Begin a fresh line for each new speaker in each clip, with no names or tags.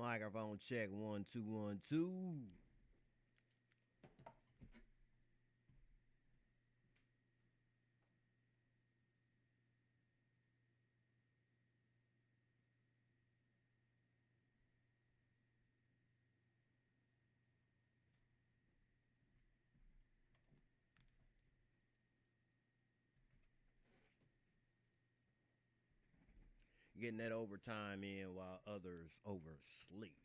Microphone check 1 2 1 2. Getting that overtime in while others oversleep.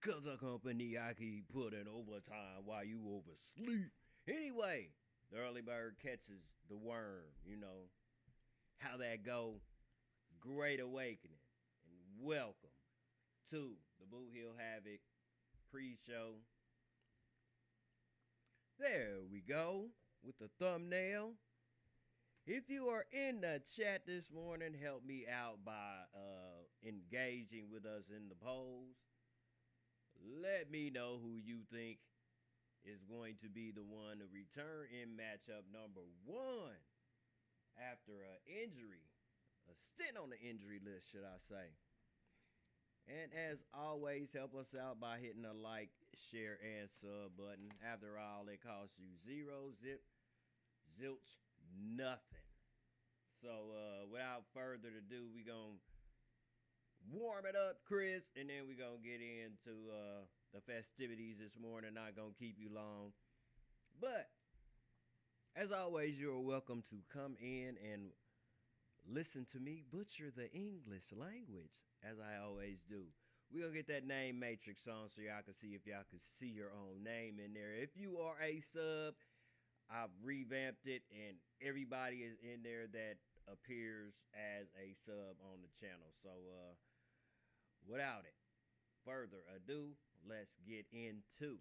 Cause a company I keep putting overtime while you oversleep. Anyway, the early bird catches the worm, you know. How that go? Great awakening. And welcome to the Hill Havoc pre-show. There we go with the thumbnail. If you are in the chat this morning, help me out by engaging with us in the polls. Let me know who you think is going to be the one to return in matchup number 1 after an injury, a stint on the injury list, should I say. And as always, help us out by hitting the like, share, and sub button. After all, it costs you zero, zip, zilch, nothing. So without further ado, we gonna warm it up, Chris, and then we gonna get into the festivities this morning. Not gonna keep you long, but as always, you're welcome to come in and listen to me butcher the English language, as I always do. We gonna get that name matrix on so y'all can see if y'all can see your own name in there. If you are a sub, I've revamped it, and everybody is in there that appears as a sub on the channel. So, without it further ado, let's get into.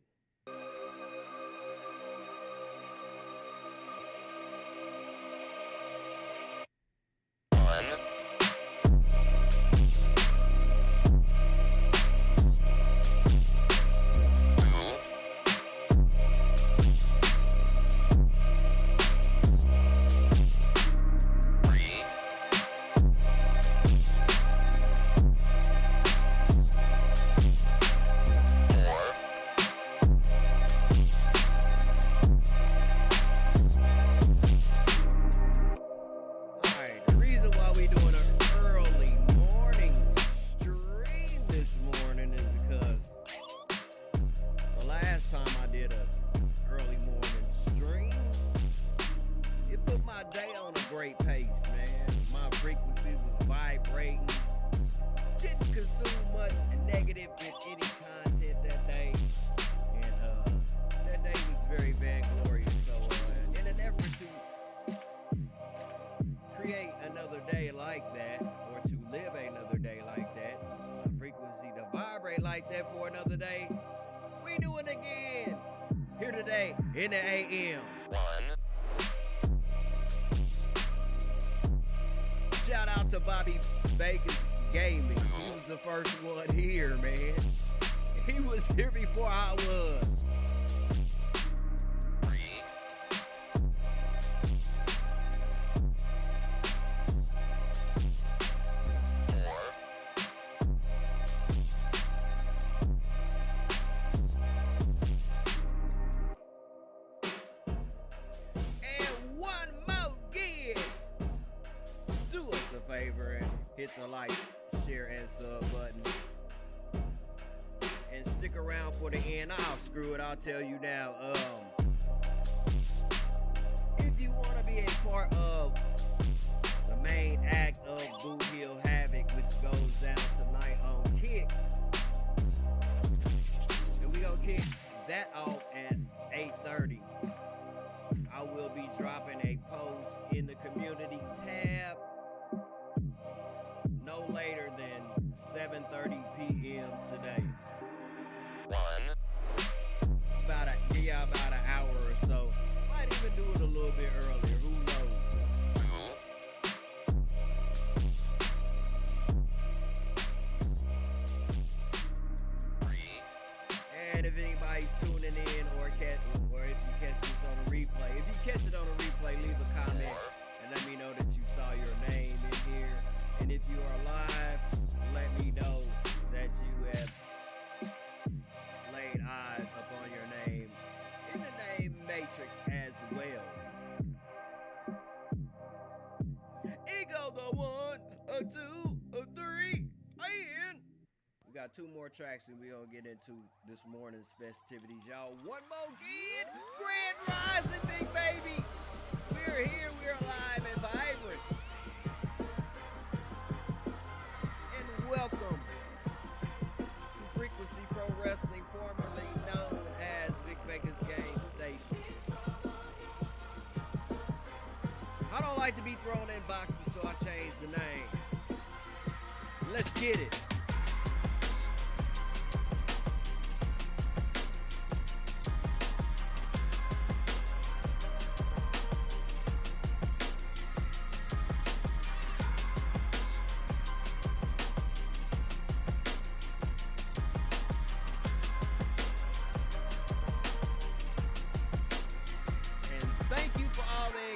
Like that for another day. We do it again. Here today in the AM. Shout out to Bobby Baker's Gaming. He was the first one here, man. He was here before I was. Hit the like, share, and sub button. And stick around for the end. I'll screw it. I'll tell you now. If you want to be a part of the main act of Hill Havoc, which goes down tonight on Kick, and we gonna kick that off at 8:30. I will be dropping a post in the community tab no later than 7:30 p.m. today. About an hour or so. Might even do it a little bit earlier. Who knows? And if anybody's tuning in or if you catch this on a replay, if you catch it on a replay, leave a comment and let me know that you saw your name in here. And if you are live, let me know that 2 more tracks and we're going to get into this morning's festivities, y'all. One more again. Grand Rising, big baby. We're here. We're alive and vibrant. And welcome to Frequency Pro Wrestling, formerly known as Vic Vegas Game Station. I don't like to be thrown in boxes, so I changed the name. Let's get it.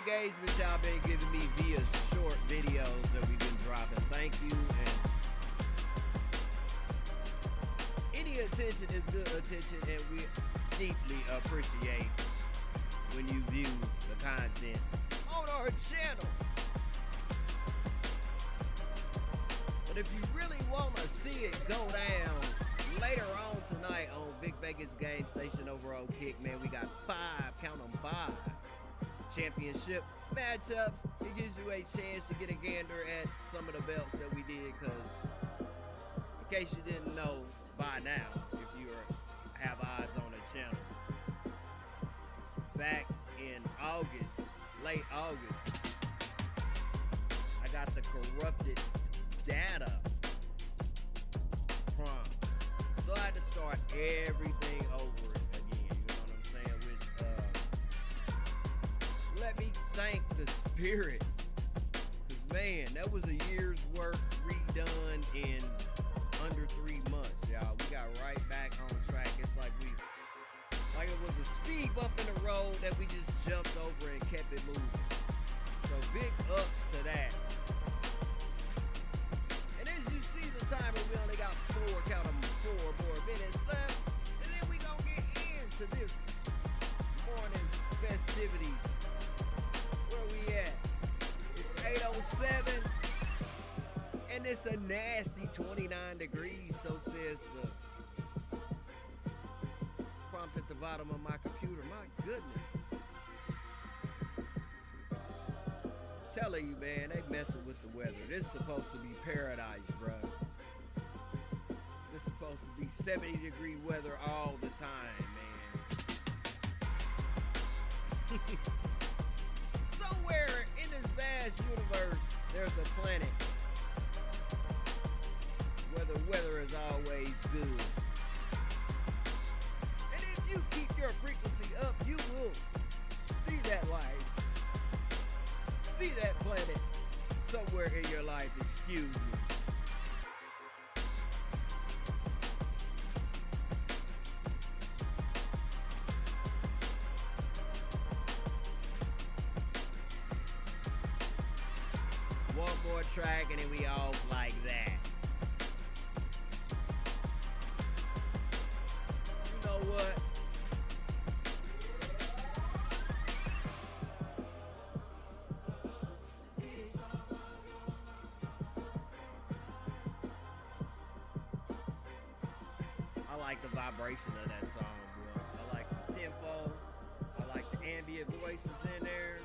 Engagement y'all been giving me via short videos that we've been dropping. Thank you, and any attention is good attention, and we deeply appreciate when you view the content on our channel. But if you really want to see it go down later on tonight on Vic Vegas Game Station over on Kick, man, we got 5, count them 5 championship matchups. It gives you a chance to get a gander at some of the belts that we did, because in case you didn't know by now, if you have eyes on the channel, back in August, late August, I got the corrupted data prompt, so I had to start everything over again. You know what I'm saying? Which let me thank the spirit, because man, that was a year's work redone in under 3 months, y'all. We got right back on track. It's like it was a speed bump in the road that we just jumped over and kept it moving. So big ups to that. And as you see the timer, we only got 4 more minutes left, and then we gonna get into this morning's festivities. Where we at? It's 8:07, and it's a nasty 29 degrees, so says the prompt at the bottom of my computer. My goodness. Telling you, man, they messing with the weather. This is supposed to be paradise, bro. This is supposed to be 70-degree weather all the time, man. Somewhere in this vast universe, there's a planet where the weather is always good. And if you keep your frequency up, you will see that light, see that planet somewhere in your life. Excuse me. One more track and then we off like that. You know what? I like the vibration of that song, bro. I like the tempo. I like the ambient voices in there.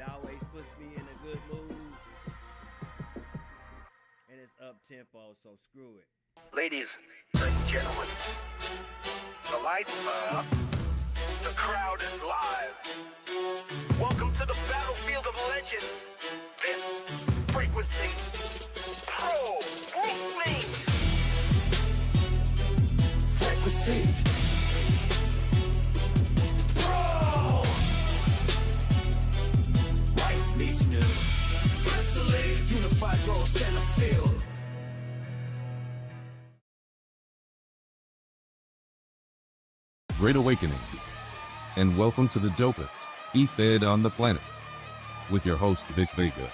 Always puts me in a good mood, and it's up tempo, so screw it.
Ladies and gentlemen, the lights are up, the crowd is live. Welcome to the battlefield of legends. This Frequency Pro Wrestling. Frequency. Unified Road Center Field.
Great awakening, and welcome to the dopest E-Fed on the planet with your host Vic Vega.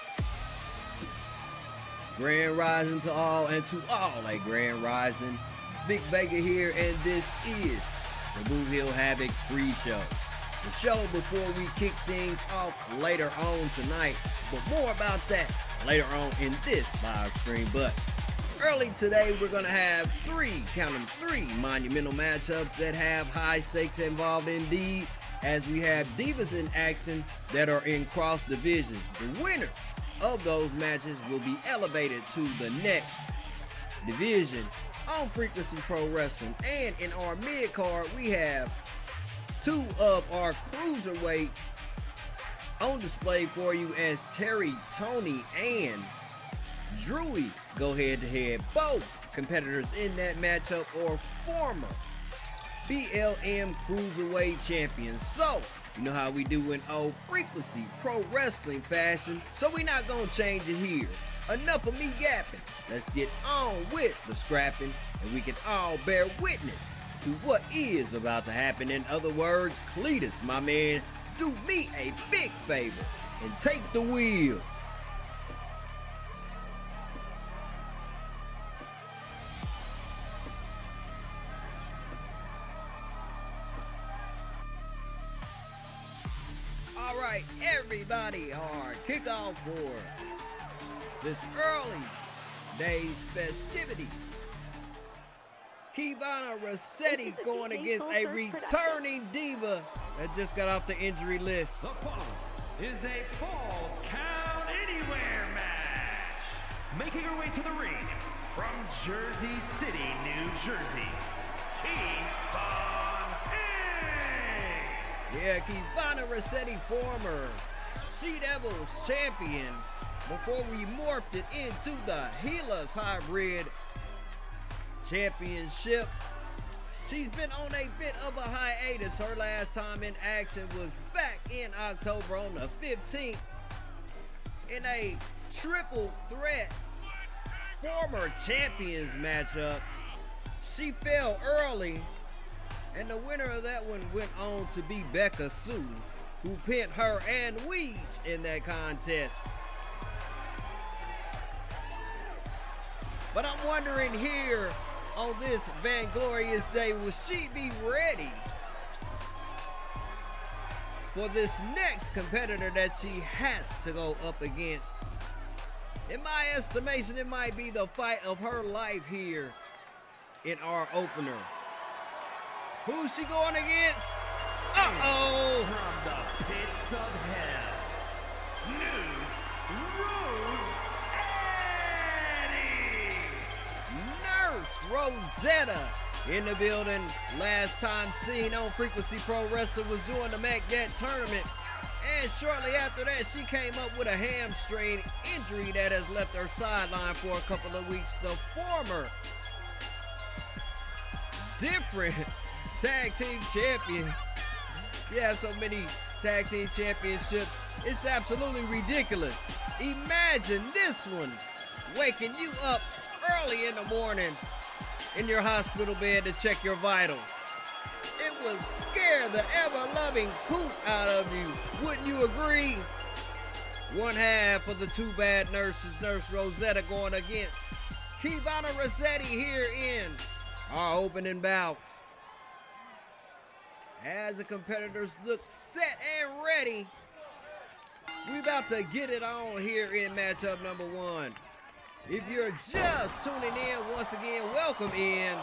Grand rising to all, and to all a grand rising. Vic Vega here, and this is the Hill Havoc Free Show. The show before we kick things off later on tonight, but more about that later on in this live stream. But early today, we're going to have three monumental matchups that have high stakes involved indeed, as we have divas in action that are in cross divisions. The winner of those matches will be elevated to the next division on Frequency Pro Wrestling. And in our mid card, we have two of our cruiserweights on display for you, as Terry, Tony, and Drewy go head to head. Both competitors in that matchup are former BLM Cruiserweight champions. So, you know how we do in old Frequency Pro Wrestling fashion, so we not gonna change it here. Enough of me yapping. Let's get on with the scrapping, and we can all bear witness to what is about to happen. In other words, Cletus, my man, do me a big favor and take the wheel. All right, everybody, our kickoff for this early day's festivities. KeyVonna Rosetti going against a returning diva that just got off the injury list.
The following is a Falls Count Anywhere match. Making her way to the ring from Jersey City, New Jersey, KeyVonna.
Yeah, KeyVonna Rosetti, former She Devils champion, before we morphed it into the Healers Hybrid Championship. She's been on a bit of a hiatus. Her last time in action was back in October on the 15th in a triple threat former champions matchup. She fell early, and the winner of that one went on to be Becca Sue, who pinned her and Weege in that contest. But I'm wondering here on this vainglorious day, will she be ready for this next competitor that she has to go up against? In my estimation, it might be the fight of her life here in our opener. Who's she going against? Uh-oh!
From the pits of hell,
Nurse Rosetta in the building. Last time seen on Frequency Pro Wrestling was during the MacGat tournament, and shortly after that she came up with a hamstring injury that has left her sidelined for a couple of weeks. The former different tag team champion. She has so many tag team championships, it's absolutely ridiculous. Imagine this one waking you up early in the morning in your hospital bed to check your vitals. It would scare the ever-loving poop out of you. Wouldn't you agree? One half of the two bad nurses, Nurse Rosetta, going against KeyVonna Rosetti here in our opening bouts. As the competitors look set and ready, we about to get it on here in matchup number one. If you're just tuning in, once again, welcome in.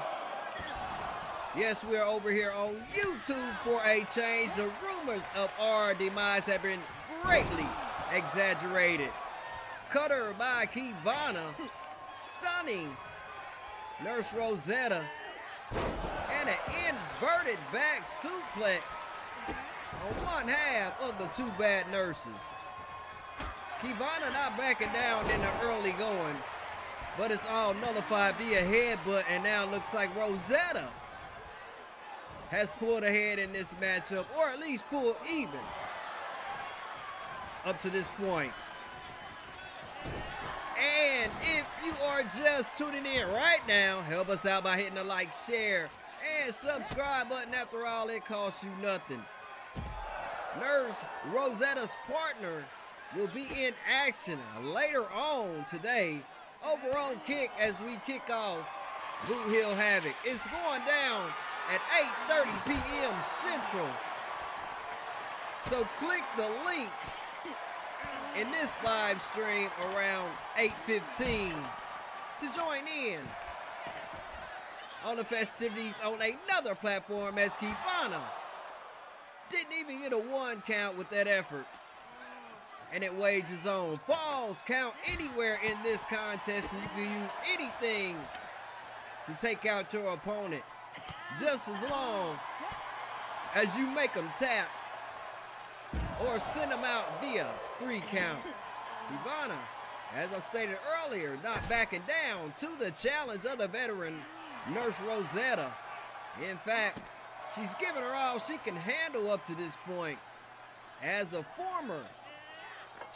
Yes, we're over here on YouTube for a change. The rumors of our demise have been greatly exaggerated. Cutter by KeyVonna, stunning Nurse Rosetta, and an inverted back suplex on one half of the two bad nurses. KeyVonna not backing down in the early going, but it's all nullified via headbutt, and now looks like Rosetta has pulled ahead in this matchup, or at least pulled even up to this point. And if you are just tuning in right now, help us out by hitting the like, share, and subscribe button. After all, it costs you nothing. Nurse Rosetta's partner will be in action later on today over on Kick as we kick off Boot Hill Havoc. It's going down at 8:30 p.m. Central. So click the link in this live stream around 8:15 to join in on the festivities on another platform as KeyVonna didn't even get a 1 count with that effort. And it wages on. Falls count anywhere in this contest, and you can use anything to take out your opponent, just as long as you make them tap or send them out via 3 count. KeyVonna, as I stated earlier, not backing down to the challenge of the veteran Nurse Rosetti. In fact, she's given her all she can handle up to this point. As a former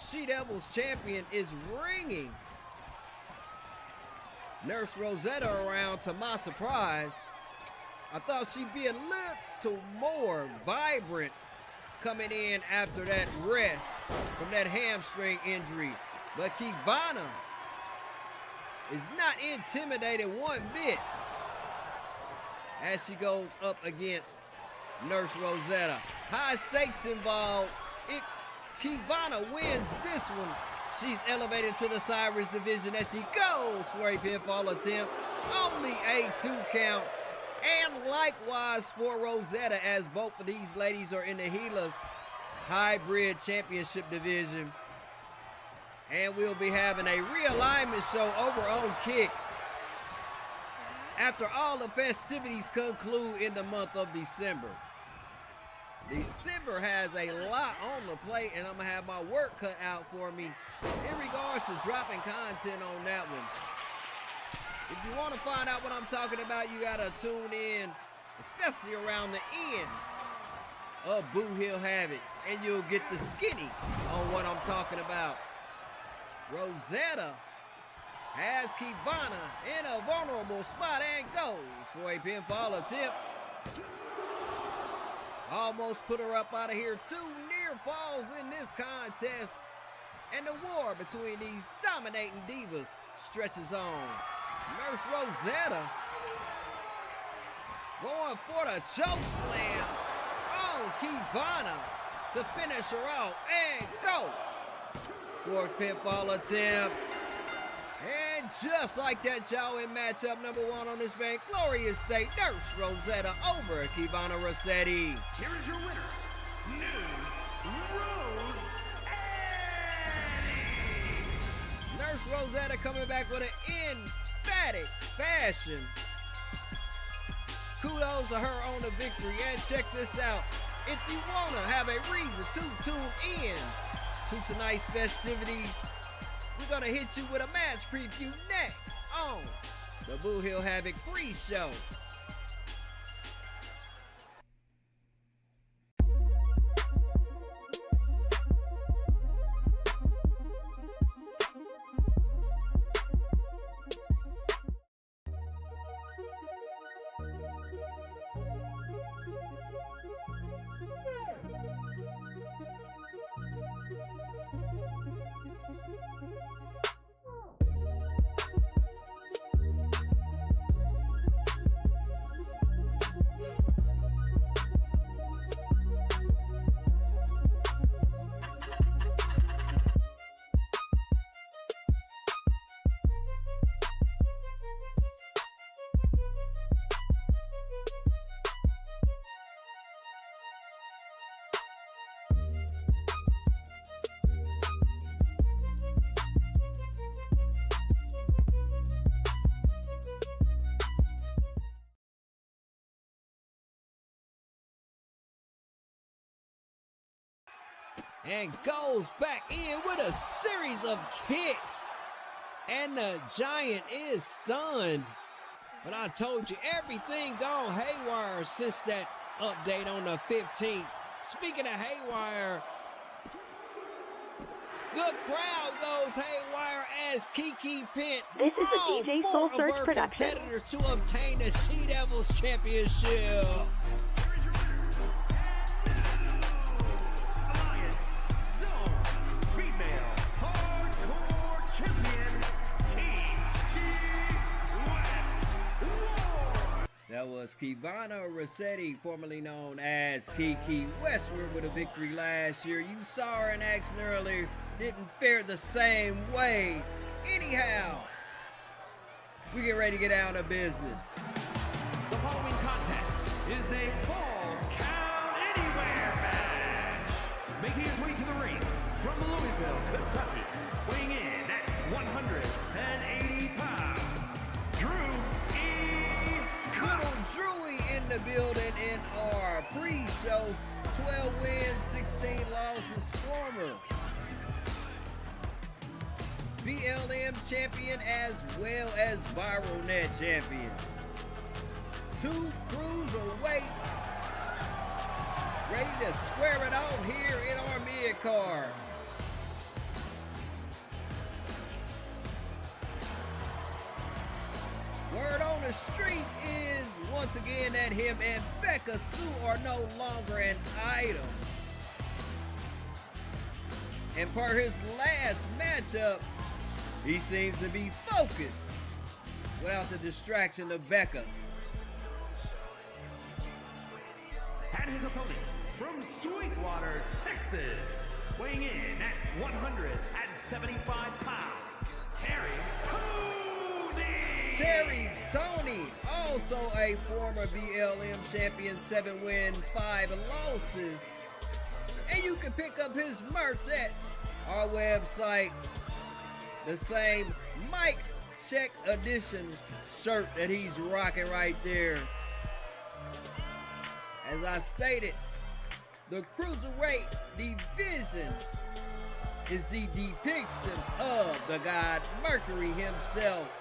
She Devils champion is ringing Nurse Rosetti around to my surprise. I thought she'd be a little more vibrant coming in after that rest from that hamstring injury. But KeyVonna is not intimidated one bit as she goes up against Nurse Rosetti. High stakes involved. KeyVonna wins this one. She's elevated to the Cyrus division as she goes for a pinfall attempt. Only a 2 count. And likewise for Rosetti, as both of these ladies are in the Healers Hybrid Championship division. And we'll be having a realignment show over on Kick after all the festivities conclude in the month of December. December has a lot on the plate, and I'm going to have my work cut out for me in regards to dropping content on that one. If you want to find out what I'm talking about, you got to tune in, especially around the end of Hill Havoc, and you'll get the skinny on what I'm talking about. Rosetti has KeyVonna in a vulnerable spot and goes for a pinfall attempt. Almost put her up out of here. 2 near falls in this contest, and the war between these dominating divas stretches on. Nurse Rosetti going for the choke slam on KeyVonna to finish her off and go for a pinfall attempt. And just like that, y'all, in matchup number 1 on this vainglorious day, Nurse Rosetti over KeyVonna Rosetti.
Here is your winner, Rosetti.
Nurse Rosetti coming back with an emphatic fashion. Kudos to her on the victory. And check this out. If you want to have a reason to tune in to tonight's festivities, we're going to hit you with a match preview next on the Hill Havoc pre-show. And goes back in with a series of kicks. And the Giant is stunned. But I told you, everything gone haywire since that update on the 15th. Speaking of haywire, the crowd goes haywire as Kiki Pent
This is a DJ Soul Search production.
competitors to obtain the She Devils Championship. That was KeyVonna Rosetti, formerly known as Kiki Westward, with a victory last year. You saw her in action earlier didn't fare the same way. Anyhow, we get ready to get out of business.
The following contest is a Falls Count Anywhere match. Making his way to the ring from Louisville, Kentucky, weighing in at 180 pounds, Drew E.
Little Drewy in the building in our pre-show 12 wins, 16 losses former BLM champion as well as Viral Net champion. 2 cruiserweights ready to square it off here in our mid-card. Word on the street is once again that him and Becca Sue are no longer an item. And per his last matchup, he seems to be focused without the distraction of Becca.
And his opponent from Sweetwater, Texas, weighing in at 175 pounds, Terry Tony.
Terry Tony, also a former BLM champion, 7 wins, 5 losses. And you can pick up his merch at our website. The same Mike Check Edition shirt that he's rocking right there. As I stated, the cruiserweight division is the depiction of the god Mercury himself.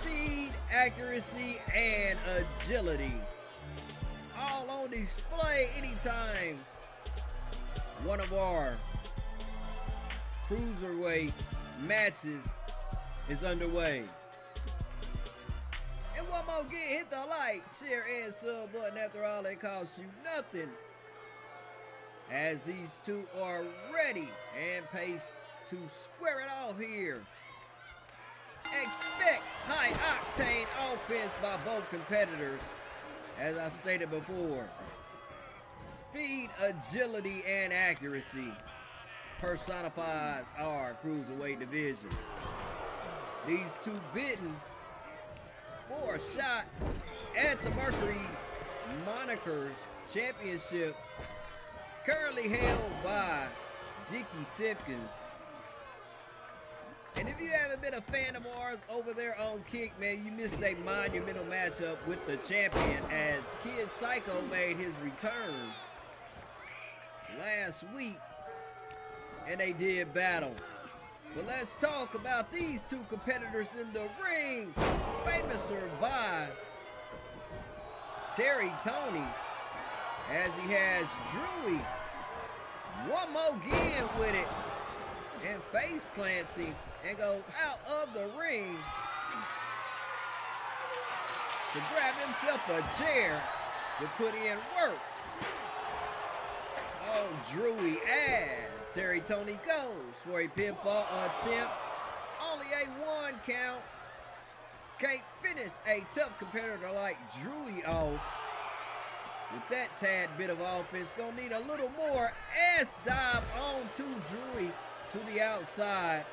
Speed, accuracy, and agility. All on display anytime one of our cruiserweight matches is underway. And one more again, hit the like, share, and sub button. After all, it costs you nothing. As these two are ready and paced to square it off here. Expect high-octane offense by both competitors. As I stated before, speed, agility, and accuracy personifies our cruiserweight division. These two bidding for a shot at the Mercury Monikers Championship, currently held by Dickie Simpkins. And if you haven't been a fan of ours over there on Kick, man, you missed a monumental matchup with the champion as Kid Psycho made his return last week, and they did battle. But let's talk about these two competitors in the ring. Famouser by Terry Tony, as he has Drewy one more again with it and face plants him and goes out of the ring to grab himself a chair to put in work. Oh, Drewy as Terry Tony goes for a pinfall attempt. Only a 1 count. Can't finish a tough competitor like Drewy off. With that tad bit of offense, gonna need a little more. S-dive on to Drewy to the outside.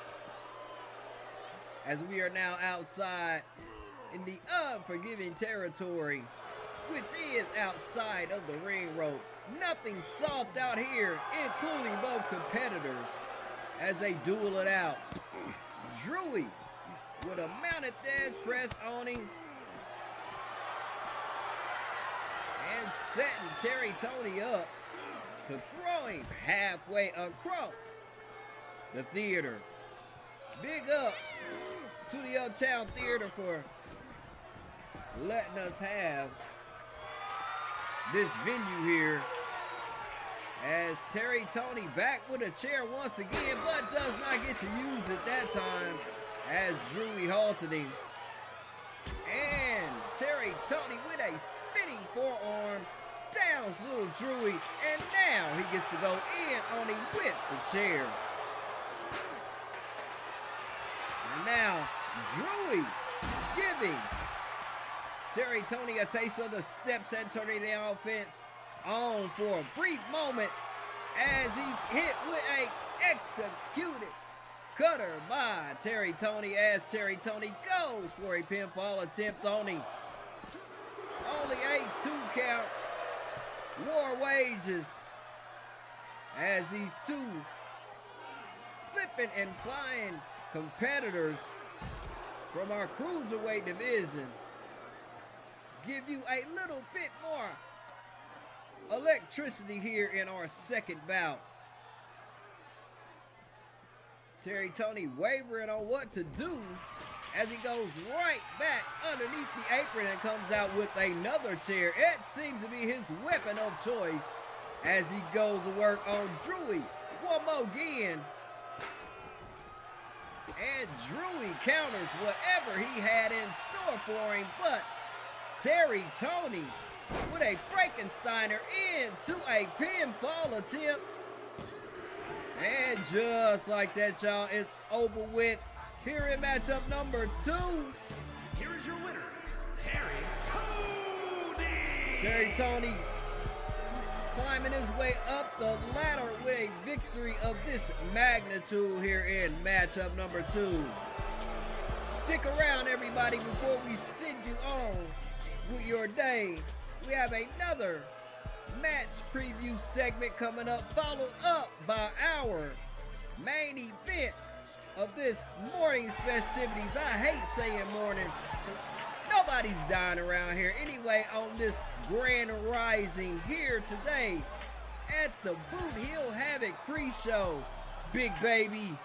As we are now outside in the unforgiving territory, which is outside of the ring ropes. Nothing soft out here, including both competitors, as they duel it out. Drewy with a mounted death press on him. And setting Terry Tony up to throw him halfway across the theater. Big ups to the Uptown Theater for letting us have this venue here. As Terry Tony back with a chair once again, but does not get to use it that time as Drewy halted him. And Terry Tony with a spinning forearm downs little Drewy, and now he gets to go in on him with the chair. And now Drewy giving Terry Tony a taste of the steps and turning the offense on for a brief moment as he's hit with a executed. Cutter by Terry Tony as Terry Tony goes for a pinfall attempt on him. Only a 2 count. War wages as these two flipping and flying competitors from our cruiserweight division give you a little bit more electricity here in our second bout. Terry Tony wavering on what to do as he goes right back underneath the apron and comes out with another chair. It seems to be his weapon of choice as he goes to work on Drewy one more again. And Drewy counters whatever he had in store for him, but Terry Tony with a Frankensteiner into a pinfall attempt. And just like that, y'all, it's over with. Here in matchup number 2.
Here is your winner, Terry Tony.
Terry Tony climbing his way up the ladder with a victory of this magnitude here in matchup number 2. Stick around, everybody, before we send you on with your day. We have another match preview segment coming up, followed up by our main event of this morning's festivities. I hate saying morning. Nobody's dying around here. Anyway, on this grand rising here today at the Hill Havoc pre-show. Big baby.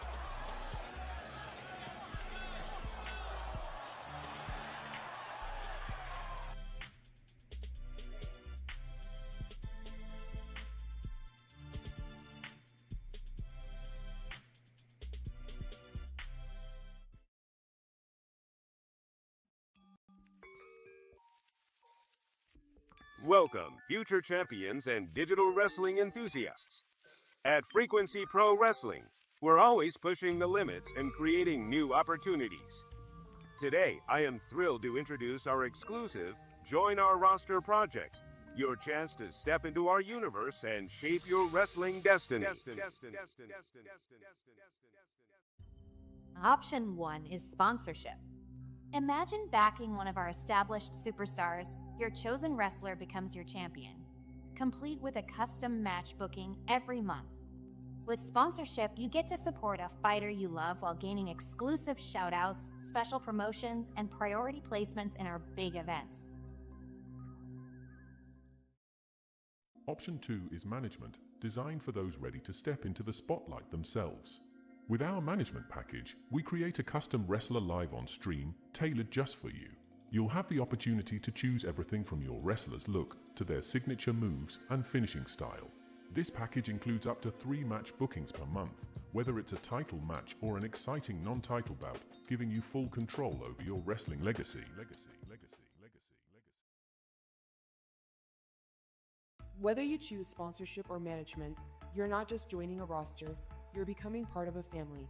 Welcome, future champions and digital wrestling enthusiasts. At Frequency Pro Wrestling, we're always pushing the limits and creating new opportunities. Today, I am thrilled to introduce our exclusive Join Our Roster project, your chance to step into our universe and shape your wrestling destiny.
Option 1 is sponsorship. Imagine backing one of our established superstars. Your chosen wrestler becomes your champion, complete with a custom match booking every month. With sponsorship, you get to support a fighter you love while gaining exclusive shoutouts, special promotions, and priority placements in our big events.
Option 2 is management, designed for those ready to step into the spotlight themselves. With our management package, we create a custom wrestler live on stream, tailored just for you. You'll have the opportunity to choose everything from your wrestler's look to their signature moves and finishing style. This package includes up to 3 match bookings per month, whether it's a title match or an exciting non-title bout, giving you full control over your wrestling legacy.
Whether you choose sponsorship or management, you're not just joining a roster, you're becoming part of a family.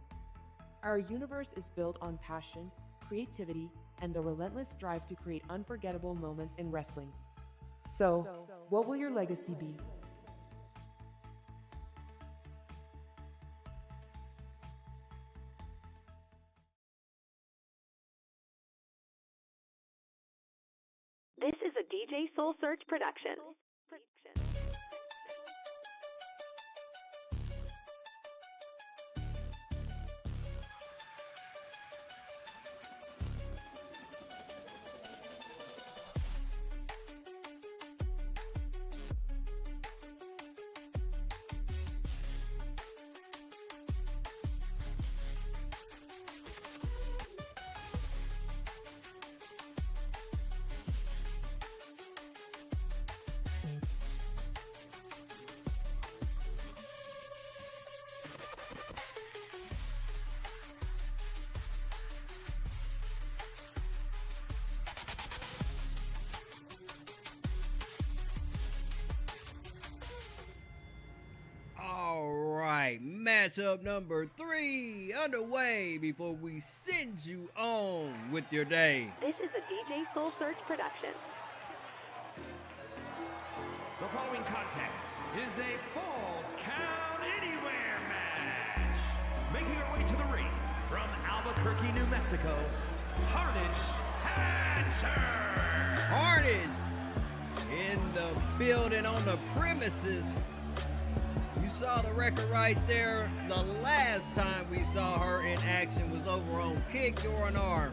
Our universe is built on passion, creativity, and the relentless drive to create unforgettable moments in wrestling. So, what will your legacy be?
This is a DJ Soul Search production.
Matchup number 3 underway before we send you on with your day.
This is a DJ Soul Search production.
The following contest is a Falls Count Anywhere match. way to the ring, from Albuquerque, New Mexico, Carnage Hatcher!
Carnage in the building on the premises. You saw the record right there. The last time we saw her in action was over on Kick Your Arm.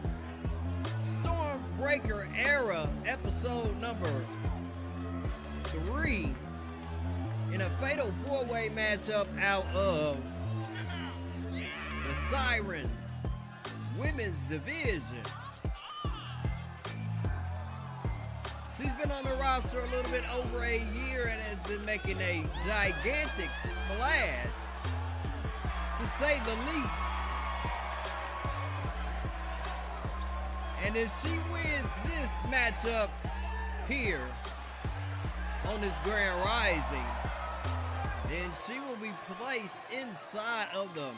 Stormbreaker Era, episode number 3, in a fatal 4-way matchup out of the Sirens Women's Division. She's been on the roster a little bit over a year and has been making a gigantic splash, to say the least. And if she wins this matchup here on this Grand Rising, then she will be placed inside of the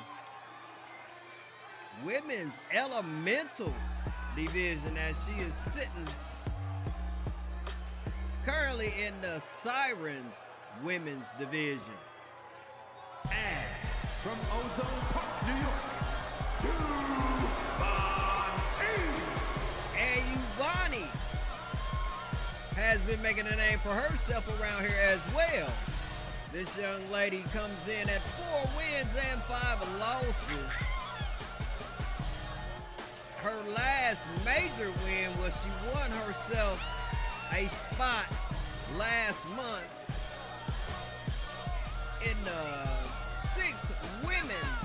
Women's Elementals division, as she is sitting currently in the Sirens Women's Division.
And from Ozone Park, New York,
And Yvonne has been making a name for herself around here as well. This young lady comes in at 4 wins and 5 losses. Her last major win was she won herself a spot last month in the 6 women's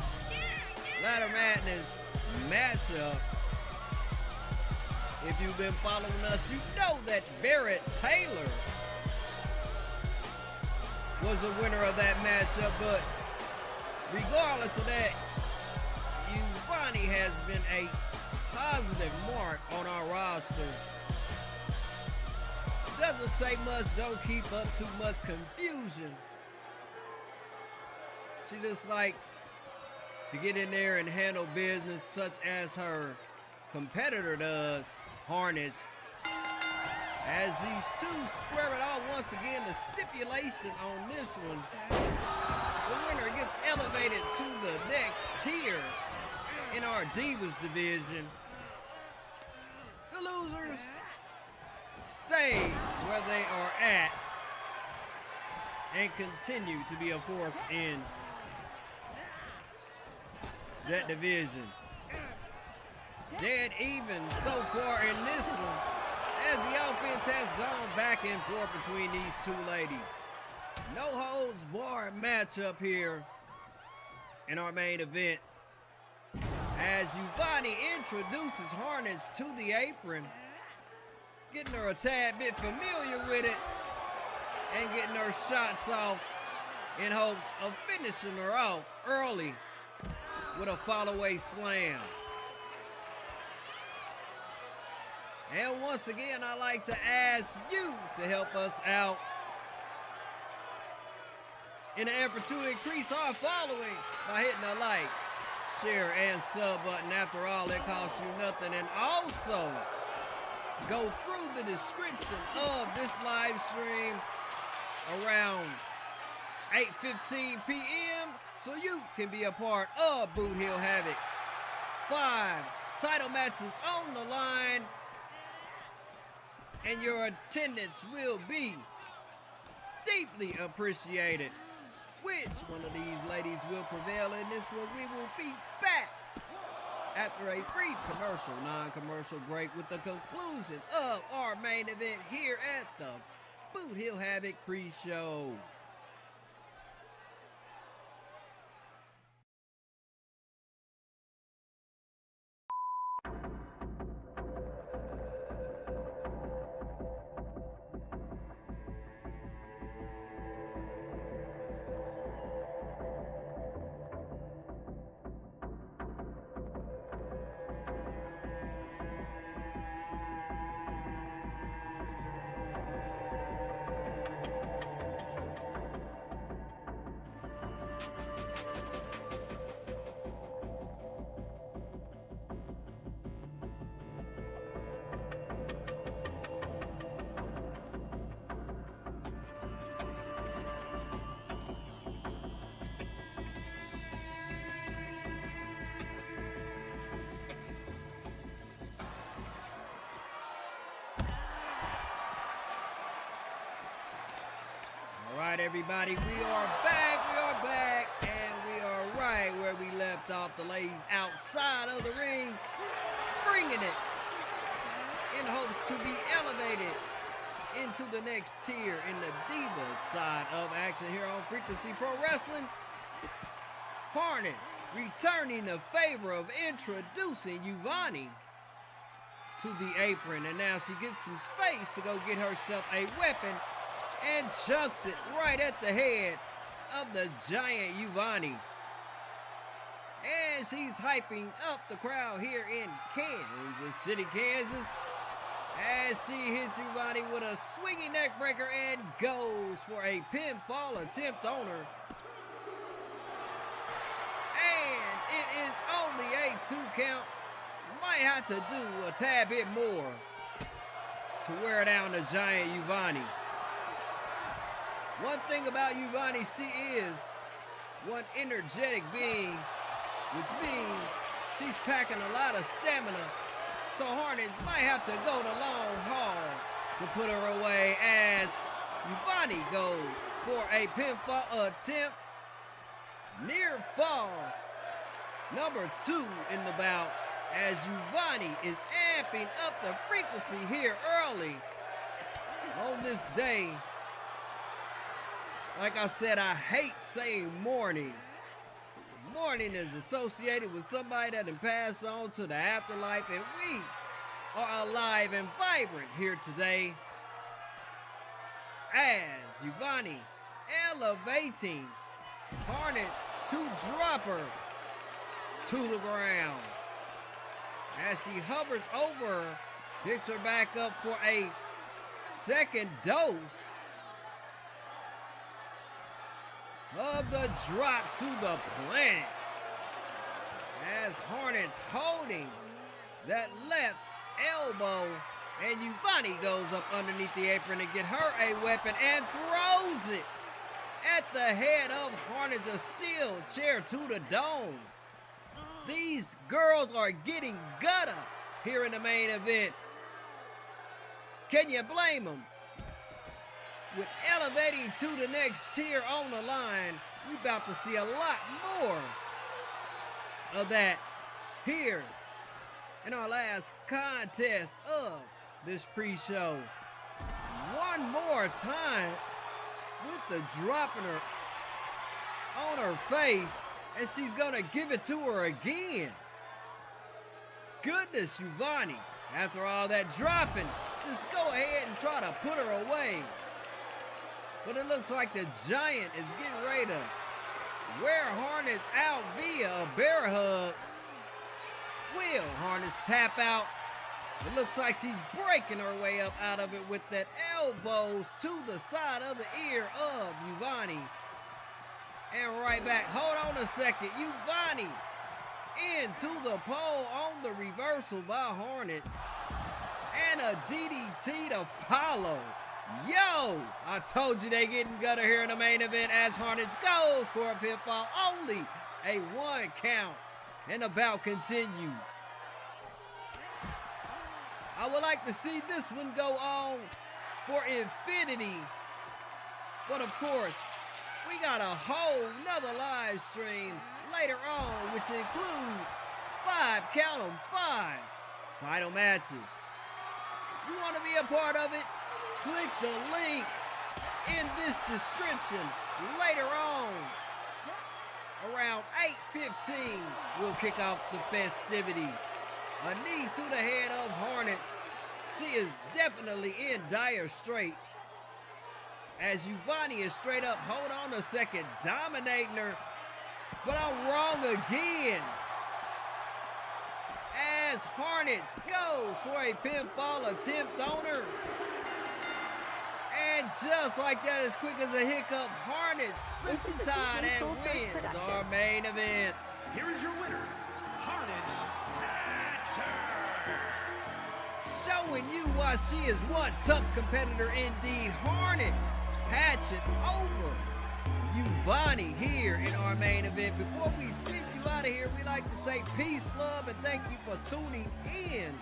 Ladder Madness matchup. If you've been following us, you know that Barrett Taylor was the winner of that matchup, but regardless of that, Yvonne has been a positive mark on our roster. Doesn't say much, don't keep up too much confusion. She just likes to get in there and handle business such as her competitor does, Harness. As these two square it all once again, the stipulation on this one, the winner gets elevated to the next tier in our Divas division. The losers stay where they are at and continue to be a force in that division. Dead even so far in this one, as the offense has gone back and forth between these two ladies. No holds barred matchup here in our main event, as Yvonne introduces Harness to the apron, getting her a tad bit familiar with it and getting her shots off in hopes of finishing her off early with a follow-away slam. And once again, I like to ask you to help us out in an effort to increase our following by hitting the like, share, and sub button. After all, it costs you nothing. And also, go through the description of this live stream around 8:15 p.m. so you can be a part of Boot Hill Havoc. 5 title matches on the line, and your attendance will be deeply appreciated. Which one of these ladies will prevail in this one? We will be back after a brief commercial, non-commercial break with the conclusion of our main event here at the Boot Hill Havoc pre-show. everybody. We are back, and we are right where we left off. The ladies outside of the ring, bringing it in hopes to be elevated into the next tier in the Diva side of action here on Frequency Pro Wrestling. Hornets returning the favor of introducing Yvonne to the apron, and now she gets some space to go get herself a weapon and chucks it right at the head of the giant Yvonne. And she's hyping up the crowd here in Kansas City, Kansas, as she hits Yvonne with a swinging neck breaker and goes for a pinfall attempt on her. And it is only a 2 count. Might have to do a tad bit more to wear down the giant Yvonne. One thing about Yvonne, she is one energetic being, which means she's packing a lot of stamina. So Hornets might have to go the long haul to put her away as Yvonne goes for a pinfall attempt. Near fall number 2 in the bout, as Yvonne is amping up the frequency here early on this day. Like I said, I hate saying morning. Morning is associated with somebody that can pass on to the afterlife, and we are alive and vibrant here today as Yvonne elevating Hornets to drop her to the ground. As she hovers over her, picks her back up for a second dose of the drop to the planet. As Hornets holding that left elbow, and Yvonne goes up underneath the apron to get her a weapon and throws it at the head of Hornets, a steel chair to the dome. These girls are getting gutter here in the main event. Can you blame them? With elevating to the next tier on the line, we about to see a lot more of that here in our last contest of this pre-show. One more time with the dropping her on her face, and she's gonna give it to her again. Goodness, Yvonne, after all that dropping, just go ahead and try to put her away. But it looks like the giant is getting ready to wear Hornets out via a bear hug. Will Hornets tap out? It looks like she's breaking her way up out of it with that elbows to the side of the ear of Yvonne. And right back. Hold on a second. Yvonne into the pole on the reversal by Hornets. And a DDT to follow. Yo, I told you they getting gutter here in the main event as Hornets goes for a pinfall. Only a 1 count, and the bout continues. I would like to see this one go on for infinity. But of course, we got a whole nother live stream later on, which includes 5 title matches. You want to be a part of it? Click the link in this description. Later on, around 8:15, we'll kick off the festivities. A knee to the head of Hornets. She is definitely in dire straits. As Yvonne is straight up, hold on a second, dominating her. But I'm wrong again. As Hornets goes for a pinfall attempt on her. And just like that, as quick as a hiccup, Hornets flips the tide and wins our main event.
Here is your winner, Hornets Hatcher.
Showing you why she is one tough competitor indeed. Hornets Hatchet over Yvonne here in our main event. Before we send you out of here, we like to say peace, love, and thank you for tuning in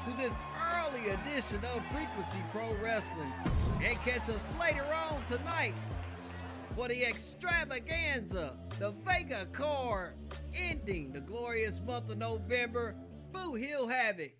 to this early edition of Frequency Pro Wrestling. And catch us later on tonight for the extravaganza, the Vega card ending the glorious month of November. Boo Hill Havoc.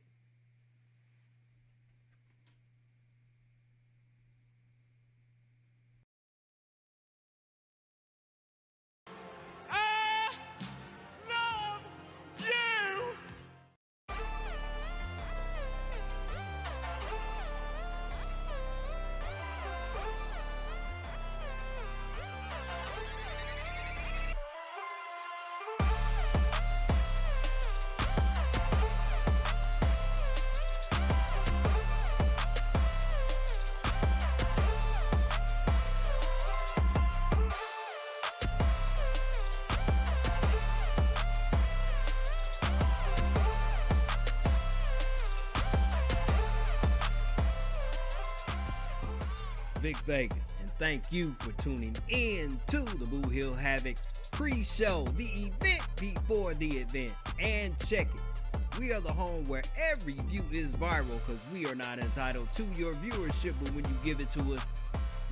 Vic Vega, and thank you for tuning in to the Boo Hill Havoc pre-show, the event before the event. And check it, we are the home where every view is viral because we are not entitled to your viewership, but when you give it to us,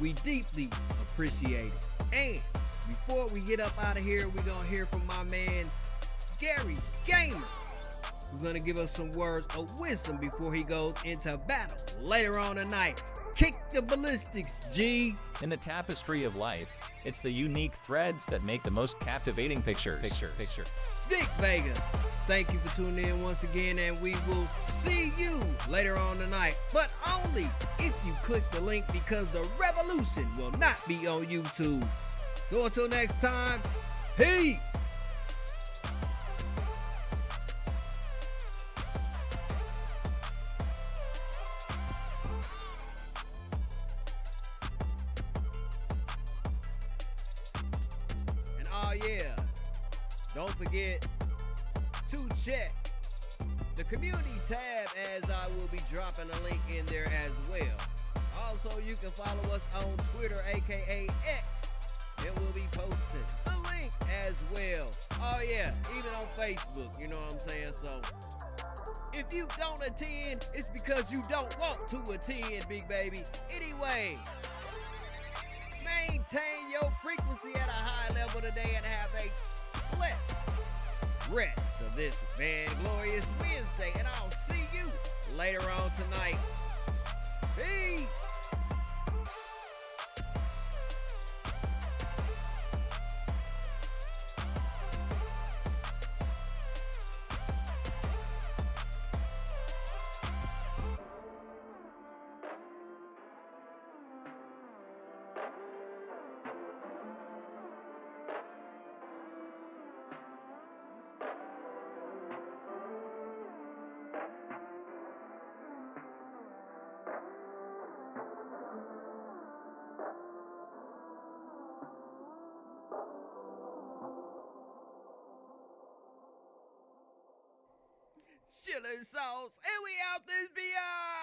we deeply appreciate it. And before we get up out of here, we're going to hear from my man, Gary Gamer, who's going to give us some words of wisdom before he goes into battle later on tonight. Kick the ballistics, G.
In the tapestry of life, it's the unique threads that make the most captivating pictures.
Vic Vega, thank you for tuning in once again, and we will see you later on tonight, but only if you click the link, because the revolution will not be on YouTube. So until next time, peace. Yeah, don't forget to check the community tab, as I will be dropping a link in there as well. Also, you can follow us on Twitter, aka X, and we'll be posting a link as well. Oh yeah, even on Facebook, you know what I'm saying? So if you don't attend, it's because you don't want to attend, big baby. Anyway, maintain your frequency at a high level today and have a blessed rest of this glorious Wednesday. And I'll see you later on tonight. Peace. Chili sauce, and we out this BI.